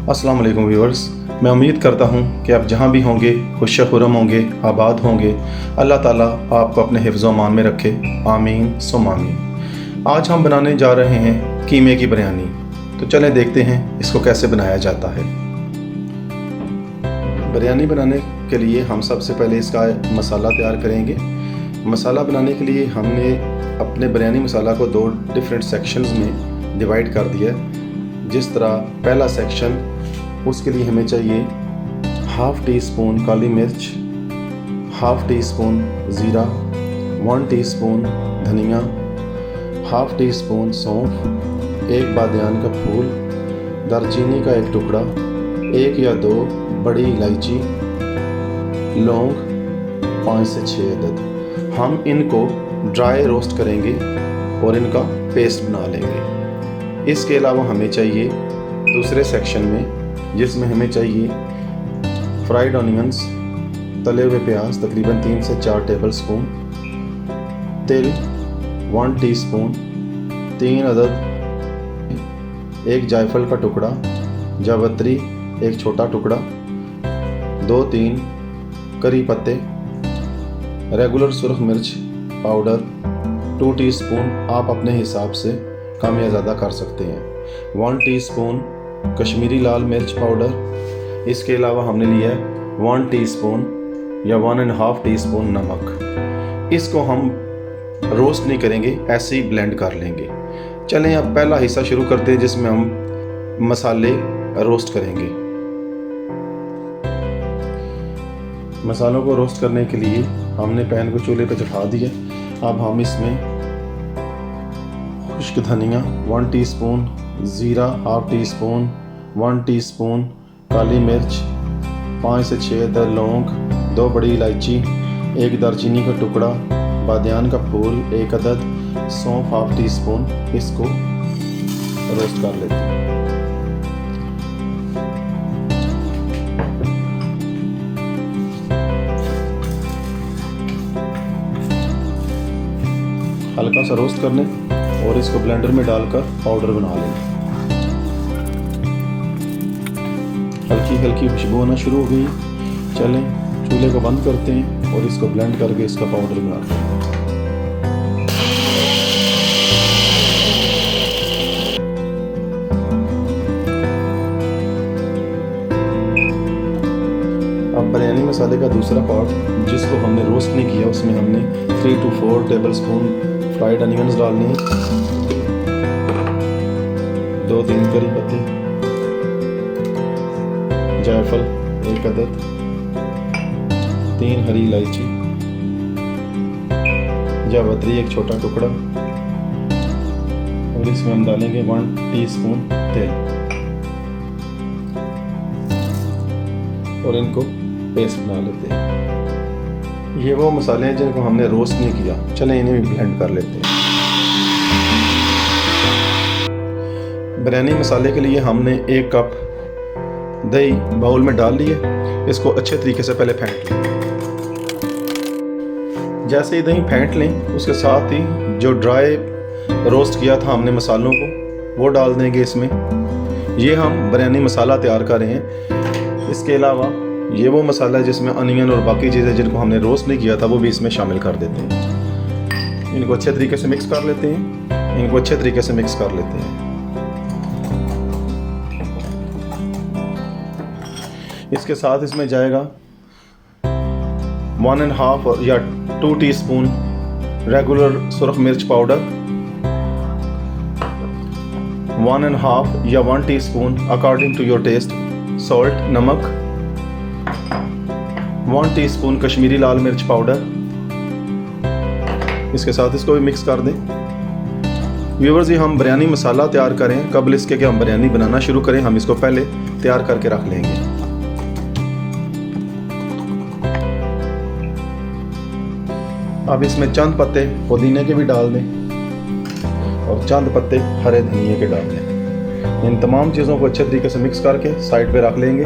अस्सलाम वालेकुम व्यूअर्स, मैं उम्मीद करता हूँ कि आप जहाँ भी होंगे खुश खुरम होंगे, आबाद होंगे। अल्लाह ताला आपको अपने हिफ्ज़ व अमान में रखे, आमीन सुम आमीन। आज हम बनाने जा रहे हैं कीमे की बिरयानी। तो चलें देखते हैं इसको कैसे बनाया जाता है। बिरयानी बनाने के लिए हम सबसे पहले इसका मसाला तैयार करेंगे। मसाला बनाने के लिए हमने अपने बिरयानी मसाला को 2 डिफरेंट सेक्शंस में डिवाइड कर दिया। जिस तरह पहला सेक्शन, उसके लिए हमें चाहिए 1/2 टीस्पून काली मिर्च, 1/2 टीस्पून ज़ीरा, 1 टीस्पून धनिया, 1/2 टीस्पून सौंफ, 1 बादियान का फूल, दालचीनी का 1 टुकड़ा, 1 या 2 बड़ी इलायची, लौंग 5 से 6 अदद। हम इनको ड्राई रोस्ट करेंगे और इनका पेस्ट बना लेंगे। इसके अलावा हमें चाहिए दूसरे सेक्शन में, जिसमें हमें चाहिए फ्राइड ऑनियंस, तले हुए प्याज तकरीबन 3 से 4 टेबलस्पून, तिल 1 टीस्पून, 3 अदद, 1 जायफल का टुकड़ा, जावित्री 1 छोटा टुकड़ा, 2-3 करी पत्ते, रेगुलर सुरख मिर्च पाउडर 2 टीस्पून, आप अपने हिसाब से कम या ज़्यादा कर सकते हैं, 1 टीस्पून कश्मीरी लाल मिर्च पाउडर। इसके अलावा हमने लिया है 1 टीस्पून या 1.5 टीस्पून नमक। इसको हम रोस्ट नहीं करेंगे, ऐसे ही ब्लेंड कर लेंगे। चलें अब पहला हिस्सा शुरू करते हैं, जिसमें हम मसाले रोस्ट करेंगे। मसालों को रोस्ट करने के लिए हमने पैन को चूल्हे पर चढ़ा दिया। अब हम इसमें खुश्क धनिया 1 टीस्पून, ज़ीरा 1/2 टीस्पून, 1 टीस्पून काली मिर्च, 5 से 6 अदद लौंग, 2 बड़ी इलायची, 1 दालचीनी का टुकड़ा, बादियान का फूल 1 अदद, सौंफ 1/2 टीस्पून, इसको रोस्ट कर लेते हैं। हल्का सा रोस्ट करने और इसको ब्लेंडर में डालकर पाउडर बना लेंगे। हल्की हल्की खुशबू आना शुरू हो गई। चलें चूल्हे को बंद करते हैं और इसको ब्लेंड करके इसका पाउडर बनाते हैं। अब बिरयानी मसाले का दूसरा पार्ट, जिसको हमने रोस्ट नहीं किया, उसमें हमने 3 to 4 टेबलस्पून फ्राइड अनियंस डालने हैं, 2-3 करी पत्ते, जायफल 1 अदद, 3 हरी इलायची, जावित्री 1 छोटा टुकड़ा, और इसमें हम डालेंगे 1 टीस्पून तेल और इनको पेस्ट बना लेते हैं। ये वो मसाले हैं जिनको हमने रोस्ट नहीं किया। चलें इन्हें भी ब्लेंड कर लेते हैं। बिरयानी मसाले के लिए हमने 1 कप दही बाउल में डाल लिया। इसको अच्छे तरीके से पहले फेंट लें। जैसे ही दही फेंट लें, उसके साथ ही जो ड्राई रोस्ट किया था हमने मसालों को, वो डाल देंगे इसमें। ये हम बिरयानी मसाला तैयार कर रहे हैं। इसके अलावा ये वो मसाला है जिसमें अनियन और बाकी चीज़ें जिनको हमने रोस्ट नहीं किया था, वो भी इसमें शामिल कर देते हैं। इनको अच्छे तरीके से मिक्स कर लेते हैं। इनको अच्छे तरीके से मिक्स कर लेते हैं। इसके साथ इसमें जाएगा 1.5 या 2 टीस्पून रेगुलर सुरख मिर्च पाउडर, 1.5 या 1 teaspoon according to your taste salt नमक, 1 टीस्पून कश्मीरी लाल मिर्च पाउडर। इसके साथ इसको भी मिक्स कर दें। व्यूअर्स, ये हम बिरयानी मसाला तैयार करें कबल इसके कि हम बिरयानी बनाना शुरू करें, हम इसको पहले तैयार करके रख लेंगे। अब इसमें चंद पत्ते पुदीने के भी डाल दें और चंद पत्ते हरे धनिए के डाल दें। इन तमाम चीज़ों को अच्छे तरीके से मिक्स करके साइड पे रख लेंगे।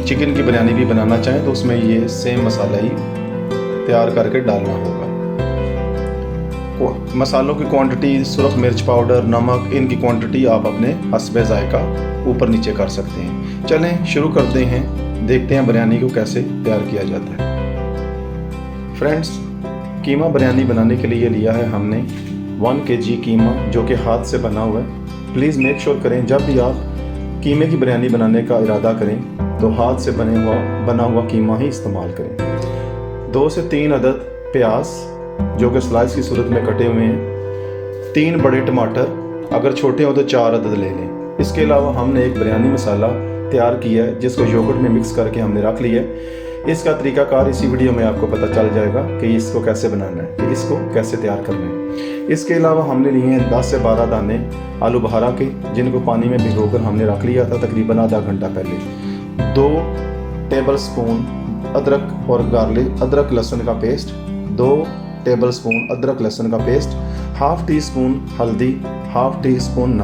चिकन की बिरयानी भी बनाना चाहें तो उसमें ये सेम मसाला ही तैयार करके डालना होगा। मसालों की क्वांटिटी, सुरख मिर्च पाउडर, नमक, इनकी क्वांटिटी आप अपने हस्बे ज़ायका ऊपर नीचे कर सकते हैं। चलें शुरू करते हैं, देखते हैं बिरयानी को कैसे तैयार किया जाता है। फ्रेंड्स, कीमा बिरयानी बनाने के लिए लिया है हमने 1 kg कीमा जो कि हाथ से बना हुआ है। प्लीज़ मेक श्योर करें जब भी आप कीमे की बिरयानी बनाने का इरादा करें तो हाथ से बना हुआ कीमा ही इस्तेमाल करें। 2 से 3 अदद प्याज जो कि स्लाइस की सूरत में कटे हुए हैं। 3 बड़े टमाटर, अगर छोटे हो तो 4 अदद ले लें। इसके अलावा हमने एक बिरयानी मसाला तैयार किया है जिसको योगर्ट में मिक्स करके हमने रख लिया है। इसका तरीकाकार इसी वीडियो में आपको पता चल जाएगा कि इसको कैसे बनाना है, कि इसको कैसे तैयार करना है। इसके अलावा हमने लिए हैं 10 से 12 दाने आलू बहारा के, जिनको पानी में भिगोकर हमने रख लिया था तकरीबन आधा घंटा पहले। 2 टेबल स्पून अदरक और गार्लिक, अदरक लहसुन का पेस्ट, 2 टेबल स्पून अदरक लहसुन का पेस्ट, हाफ टी स्पून हल्दी, हाफ टी स्पून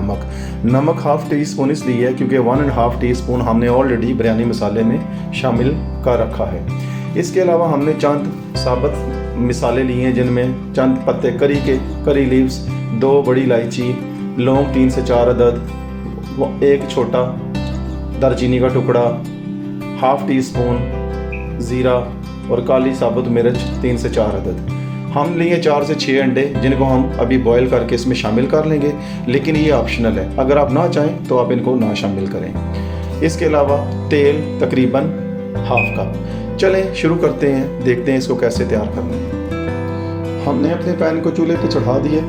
नमक हाफ टी स्पून इसलिए है क्योंकि 1.5 टी स्पून हमने ऑलरेडी बिरयानी मसाले में शामिल कर रखा है। इसके अलावा हमने चंद साबुत मसाले लिए हैं जिनमें चंद पत्ते करी के, करी लीव्स, 2 बड़ी इलायची, लौंग 3 से 4 अदद, 1 छोटा दालचीनी का टुकड़ा, हाफ टी स्पून ज़ीरा और काली साबुत मिर्च 3 से 4 अदद। हम लिए 4 से 6 अंडे जिनको हम अभी बॉयल करके इसमें शामिल कर लेंगे, लेकिन ये ऑप्शनल है, अगर आप ना चाहें तो आप इनको ना शामिल करें। इसके अलावा तेल तकरीबन हाफ कप। चलें शुरू करते हैं, देखते हैं इसको कैसे तैयार करना है। हमने अपने पैन को चूल्हे पे चढ़ा दिया।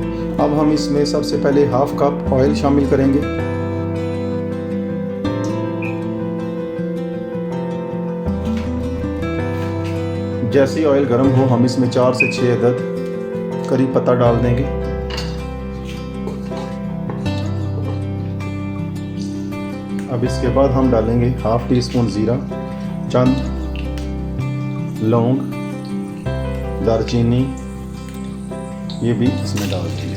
अब हम इसमें सबसे पहले हाफ कप ऑयल शामिल करेंगे। जैसे ही ऑयल गर्म हो हम इसमें 4 से 6 अदद करी पत्ता डाल देंगे। अब इसके बाद हम डालेंगे हाफ टी स्पून ज़ीरा, चंद लौंग, दालचीनी, ये भी इसमें डाल देंगे।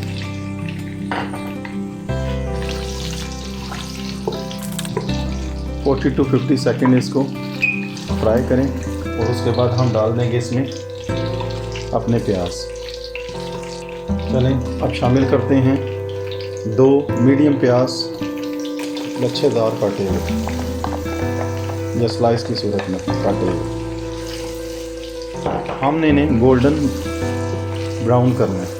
टू 50 सेकेंड इसको फ्राई करें और उसके बाद हम डाल देंगे इसमें अपने प्याज। चलें अब शामिल करते हैं 2 मीडियम प्याज लच्छेदार काटे हुए या स्लाइस की सूरत में काटे हुए। हमने इन्हें गोल्डन ब्राउन करना है।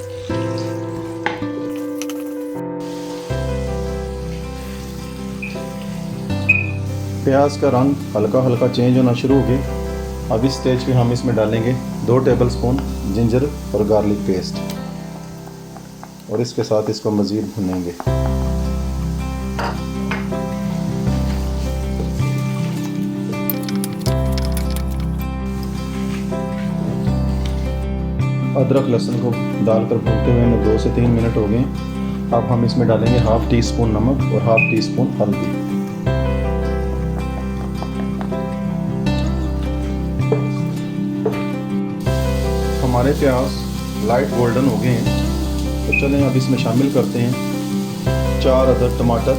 प्याज का रंग हल्का हल्का चेंज होना शुरू हो गया। अब इस स्टेज पे हम इसमें डालेंगे 2 टेबल स्पून जिंजर और गार्लिक पेस्ट और इसके साथ इसको मज़ीद भुनेंगे। अदरक लहसुन को डालकर भूनते हुए हमें 2 से 3 मिनट हो गए। अब हम इसमें डालेंगे हाफ टी स्पून नमक और हाफ टी स्पून हल्दी। हमारे प्याज लाइट गोल्डन हो गए हैं, तो चलें अब इसमें शामिल करते हैं 4 अदद टमाटर।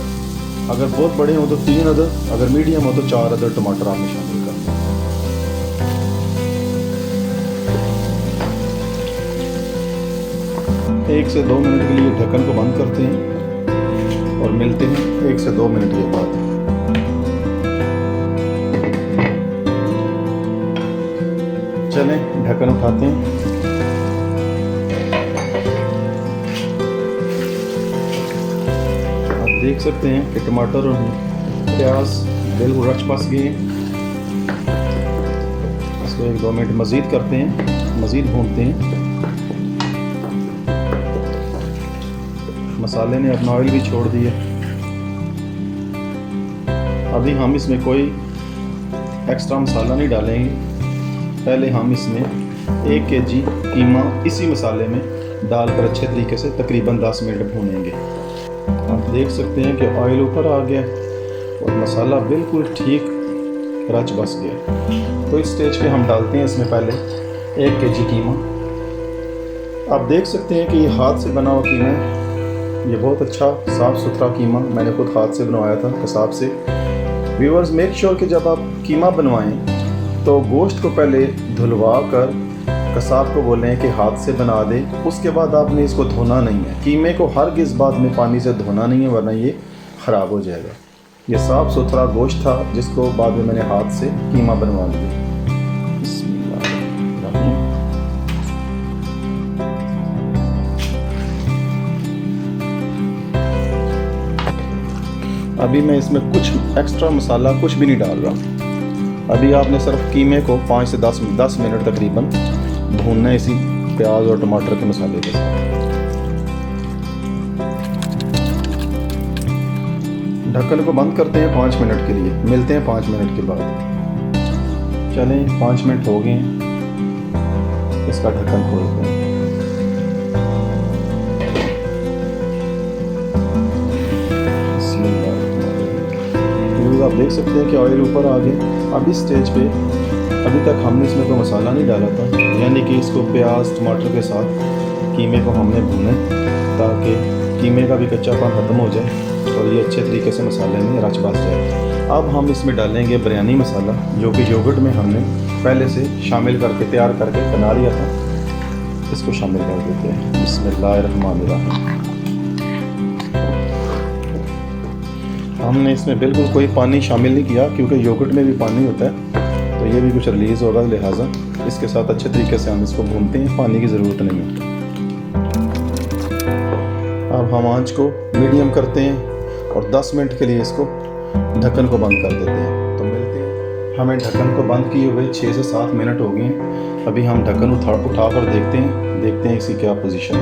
अगर बहुत बड़े हो तो 3 अदद, अगर मीडियम हो तो 4 अदद टमाटर आपने शामिल करते हैं। एक से 2 मिनट के लिए ढक्कन को बंद करते हैं और मिलते हैं 1 से 2 मिनट के बाद। चलें ढक्कन उठाते हैं। आप देख सकते हैं कि टमाटर और प्याज बिल्कुल रच बस गए हैं। इसको 1-2 मिनट मज़ीद करते हैं, मज़ीद भूनते हैं। मसाले ने अपना ऑयल भी छोड़ दिया। अभी हम इसमें कोई एक्स्ट्रा मसाला नहीं डालेंगे। पहले हम इसमें 1 kg कीमा इसी मसाले में डालकर अच्छे तरीके से तकरीबन 10 मिनट भूनेंगे। आप देख सकते हैं कि ऑयल ऊपर आ गया और मसाला बिल्कुल ठीक रच बस गया। तो इस स्टेज पे हम डालते हैं इसमें पहले 1 kg कीमा। आप देख सकते हैं कि ये हाथ से बना हुआ कीमा है। ये बहुत अच्छा साफ़ सुथरा कीमा मैंने खुद हाथ से बनवाया था कसाब से। व्यूअर्स मेक श्योर कि जब आप कीमा बनवाएं तो गोश्त को पहले धुलवा कर कसाब को बोलें कि हाथ से बना दे, उसके बाद आपने इसको धोना नहीं है। कीमे को हरगिज़ बाद में पानी से धोना नहीं है, वरना ये ख़राब हो जाएगा। ये साफ़ सुथरा गोश्त था जिसको बाद में मैंने हाथ से कीमा बनवा लिया। अभी मैं इसमें कुछ एक्स्ट्रा मसाला कुछ भी नहीं डाल रहा। अभी आपने सिर्फ कीमे को 5 से 10 मिनट तकरीबन भूनना है इसी प्याज और टमाटर के मसाले के साथ। ढक्कन को बंद करते हैं 5 मिनट के लिए। मिलते हैं 5 मिनट के बाद। चलें 5 मिनट हो गए हैं, इसका ढक्कन खोलते हैं। आप देख सकते हैं कि ऑयल ऊपर आ गया। अब इस स्टेज पे अभी तक हमने इसमें कोई मसाला नहीं डाला था, यानी कि इसको प्याज टमाटर के साथ कीमे को हमने भूने ताकि कीमे का भी कच्चापन ख़त्म हो जाए और ये अच्छे तरीके से मसाले में रच बस जाए। अब हम इसमें डालेंगे बिरयानी मसाला, जो कि योगर्ट में हमने पहले से शामिल करके तैयार करके बना लिया था। इसको शामिल कर देते हैं। बिस्मिल्लाहिर्रहमानिर्रहीम। हमने इसमें बिल्कुल कोई पानी शामिल नहीं किया क्योंकि योगर्ट में भी पानी होता है, तो ये भी कुछ रिलीज़ होगा, लिहाजा इसके साथ अच्छे तरीके से हम इसको भूनते हैं। पानी की ज़रूरत नहीं है। अब हम आंच को मीडियम करते हैं और 10 मिनट के लिए इसको ढक्कन को बंद कर देते हैं। तो मिलते हैं, हमें ढक्कन को बंद किए हुए 6 से 7 मिनट हो गए हैं। अभी हम ढक्कन उठा कर देखते हैं इसकी क्या पोजीशन है।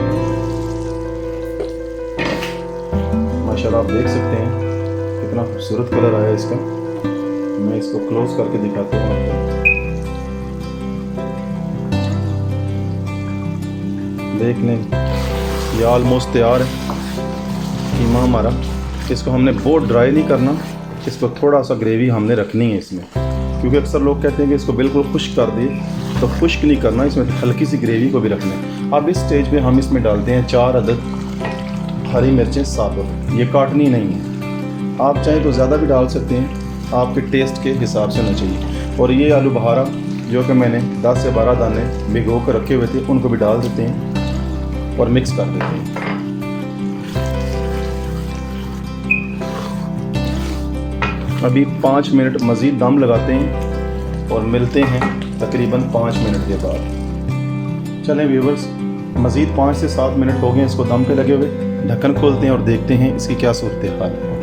माशाल्लाह आप देख सकते हैं कितना खूबसूरत कलर आया इसका। मैं इसको क्लोज करके दिखाता हूँ आपको। देख लें, ये ऑलमोस्ट तैयार है कीमा हमारा। इसको हमने बहुत ड्राई नहीं करना, इसको थोड़ा सा ग्रेवी हमने रखनी है इसमें, क्योंकि अक्सर लोग कहते हैं कि इसको बिल्कुल खुश्क कर दिए, तो खुश्क नहीं करना, इसमें हल्की सी ग्रेवी को भी रखना है। अब इस स्टेज पे हम इसमें डालते हैं 4 अदद हरी मिर्चें साबुत। ये काटनी नहीं है, आप चाहें तो ज़्यादा भी डाल सकते हैं, आपके टेस्ट के हिसाब से होना चाहिए। और ये आलू बहारा जो कि मैंने 10 से 12 दाने भिगो कर रखे हुए थे, उनको भी डाल देते हैं और मिक्स कर देते हैं। अभी 5 मिनट मज़ीद दम लगाते हैं और मिलते हैं तकरीबन 5 मिनट के बाद। चलें व्यूवर्स, मज़ीद 5 से 7 मिनट हो गए इसको दम पे लगे हुए। ढक्कन खोलते हैं और देखते हैं इसकी क्या सूरत हाल है।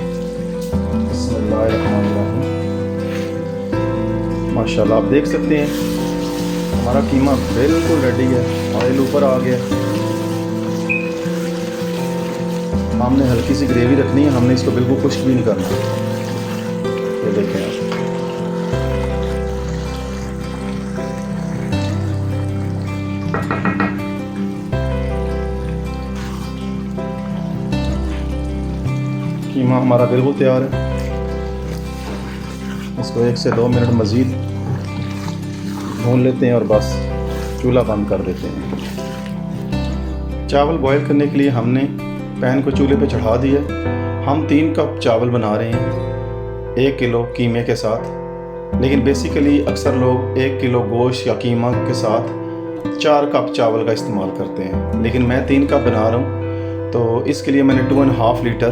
माशाल्लाह आप देख सकते हैं हमारा कीमा बिल्कुल रेडी है। ऑयल ऊपर आ गया। हमने हल्की सी ग्रेवी रखनी है, हमने इसको बिल्कुल खुश्क भी नहीं करना। ये देखें आप, कीमा हमारा बिल्कुल तैयार है। इसको 1 से 2 मिनट मज़ीद भून लेते हैं और बस चूल्हा बंद कर देते हैं। चावल बॉईल करने के लिए हमने पैन को चूल्हे पे चढ़ा दिया। हम 3 कप चावल बना रहे हैं 1 किलो कीमे के साथ, लेकिन बेसिकली अक्सर लोग 1 किलो गोश्त या कीमा के साथ 4 कप चावल का इस्तेमाल करते हैं, लेकिन मैं 3 कप बना रहा हूँ। तो इसके लिए मैंने 2.5 लीटर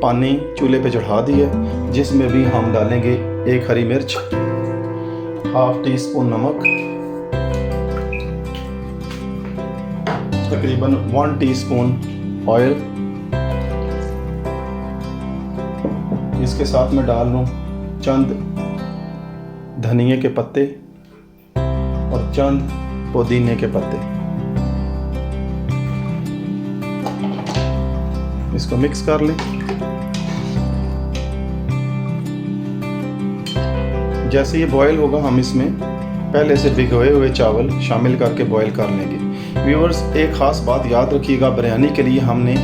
पानी चूल्हे पे चढ़ा दिया, जिसमें भी हम डालेंगे 1 हरी मिर्च, ½ टीस्पून नमक, तकरीबन 1 टीस्पून ऑयल। इसके साथ में डाल लूँ चंद धनिए के पत्ते और चंद पुदीने के पत्ते। इसको मिक्स कर लें। जैसे ये बॉयल होगा हम इसमें पहले से भिगोए हुए चावल शामिल करके बॉयल कर लेंगे। व्यूअर्स एक ख़ास बात याद रखिएगा, बिरयानी के लिए हमने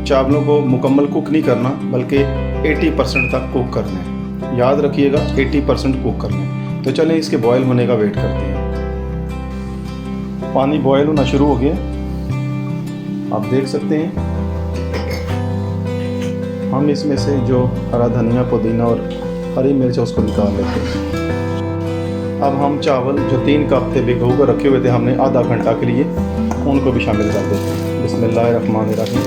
चावलों को मुकम्मल कुक नहीं करना, बल्कि 80% तक कुक करना है। याद रखिएगा 80% कुक करना है। तो चलें इसके बॉयल होने का वेट करते हैं। पानी बॉयल होना शुरू हो गया, आप देख सकते हैं। हम इसमें से जो हरा धनिया पुदीना और हरी मिर्च उसको निकाल लेते हैं। अब हम चावल जो 3 कप थे भिगो कर रखे हुए थे हमने आधा घंटा के लिए, उनको भी शामिल कर देते हैं। बिस्मिल्लाहिर्रहमानिर्रहीम।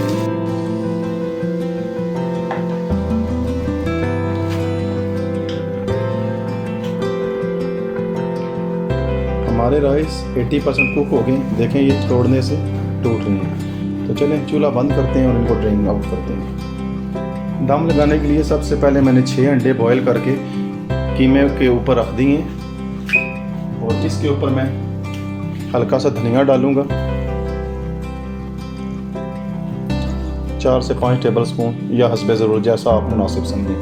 हमारे राइस 80% कुक हो गए। देखें ये तोड़ने से टूट रही हैं। तो चलें चूल्हा बंद करते हैं और इनको ड्रेन आउट करते हैं। दम लगाने के लिए सबसे पहले मैंने 6 अंडे बॉईल करके कीमे के ऊपर रख दिए और इसके ऊपर मैं हल्का सा धनिया डालूंगा, 4 से 5 टेबल स्पून या हस्बे ज़रूरत जैसा आप मुनासिब समझें।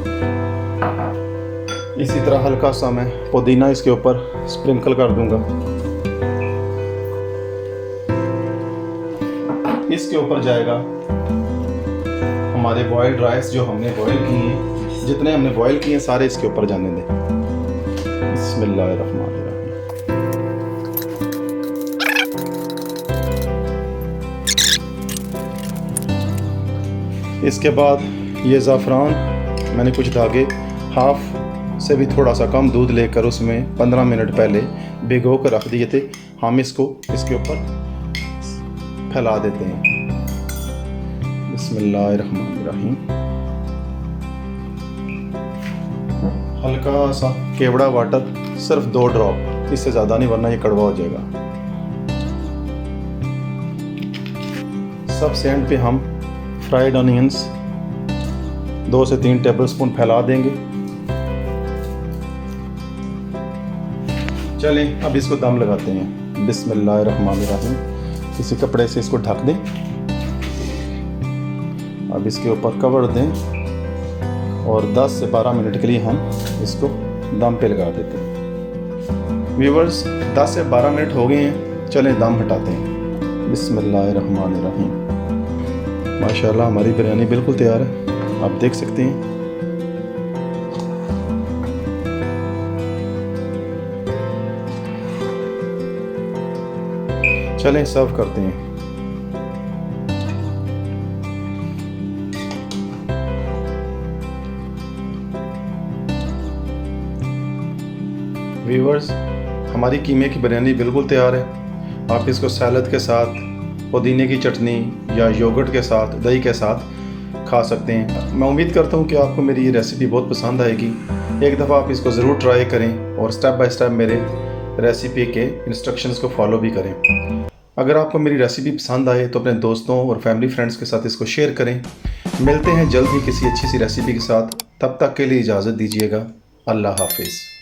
इसी तरह हल्का सा मैं पुदीना इसके ऊपर स्प्रिंकल कर दूंगा। इसके ऊपर जाएगा हमारे बॉइल्ड राइस जो हमने बॉईल किए हैं। जितने हमने बॉईल किए हैं सारे इसके ऊपर जाने दें। बिस्मिल्लाहिर्रहमानिर्रहीम। इसके बाद ये ज़ाफ़रान मैंने कुछ धागे हाफ से भी थोड़ा सा कम दूध लेकर उसमें 15 मिनट पहले भिगो कर रख दिए थे। हम इसको इसके ऊपर फैला देते हैं। बिस्मिल्लाहिर्रहमानिर्रहीम। हल्का सा केवड़ा वाटर, सिर्फ 2 ड्रॉप, इससे ज़्यादा नहीं वरना ये कड़वा हो जाएगा। सबसे एंड पे हम फ्राइड ऑनियंस 2 से 3 टेबल स्पून फैला देंगे। चलें अब इसको दम लगाते हैं। बिस्मिल्लाहिर्रहमानिर्रहीम। किसी कपड़े से इसको ढक दें। अब इसके ऊपर कवर दें और 10 से 12 मिनट के लिए हम इसको दम पे लगा देते हैं। व्यूवर्स 10 से 12 मिनट हो गए हैं, चलें दम हटाते हैं। बिस्मिल्लाहिर्रहमानिर्रहीम। माशाल्लाह हमारी बिरयानी बिल्कुल तैयार है, आप देख सकते हैं। चलें सर्व करते हैं। व्यूअर्स हमारी कीमे की बिरयानी बिल्कुल तैयार है। आप इसको सैलड के साथ, पुदीने की चटनी या योगर्ट के साथ, दही के साथ खा सकते हैं। मैं उम्मीद करता हूँ कि आपको मेरी ये रेसिपी बहुत पसंद आएगी। एक दफ़ा आप इसको ज़रूर ट्राई करें और स्टेप बाय स्टेप मेरे रेसिपी के इंस्ट्रक्शंस को फॉलो भी करें। अगर आपको मेरी रेसिपी पसंद आए तो अपने दोस्तों और फैमिली फ्रेंड्स के साथ इसको शेयर करें। मिलते हैं जल्द ही किसी अच्छी सी रेसिपी के साथ। तब तक के लिए इजाज़त दीजिएगा। अल्लाह हाफिज़।